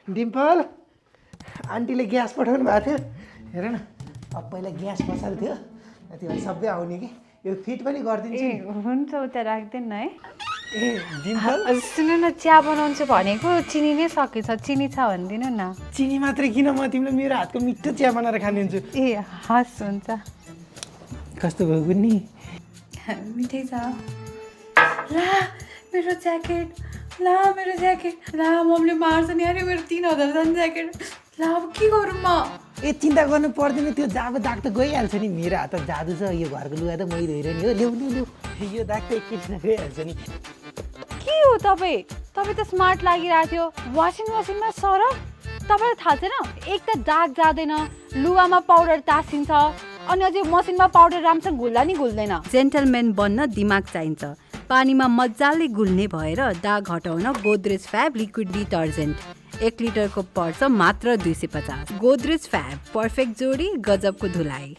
डिम्पल आन्टीले ग्यास पठाउनु भएको थियो हेर न अब पहिला ग्यास बसाल्थ्यो थियो त्यो भएर सबै आउने कि यो फिट पनि गरिदिन्छु ए हुन्छ उता राख्दैन है ए डिम्पल सुन्नु न चिया बनाउँछु भनेको चिनी नै सकेछ चिनी छ भनिदिनु न चिनी मात्रै किन म तिमीलाई मेरो हातको मिठो चिया बनाएर खानिदिन्छु ए हस् हुन्छ कस्तो भयो गुन्नी मिठै छ ला मेरो ज्याकेट ला मेरो ज्याकेट ला मम्मीले मार्छ नि अरे मेरो 3000 जाने ज्याकेट ला अब के गरौँ म ए चिन्ता गर्नु पर्दैन त्यो जाबो दाग त गइहाल्छ नि मेरो हात जादु छ यो घरको लुगा त मै धोइरहने हो ल्याउ ल्याउ यो दाग त एकैछिनमा गइहाल्छ नि के हो तपाईँ त स्मार्ट लागिरहेको थियो वासिङ मसिनमा सरफ तपाईँलाई थाहा छैन एक त दाग जाँदैन लुगामा पाउडर तासिन्छ अनि अझै मसिनमा पाउडर राम्रोसँग घुल्दा नि घुल्दैन जेन्टलम्यान बन्न दिमाग चाहिन्छ पानीमा मजाले घुल्ने भएर दाग हटाउन गोदरेज फ्याब लिक्विड डिटर्जेन्ट 1 लिटरको पर्छ मात्र 250 गोदरेज फ्याब पर्फेक्ट जोडी गजबको धुलाइ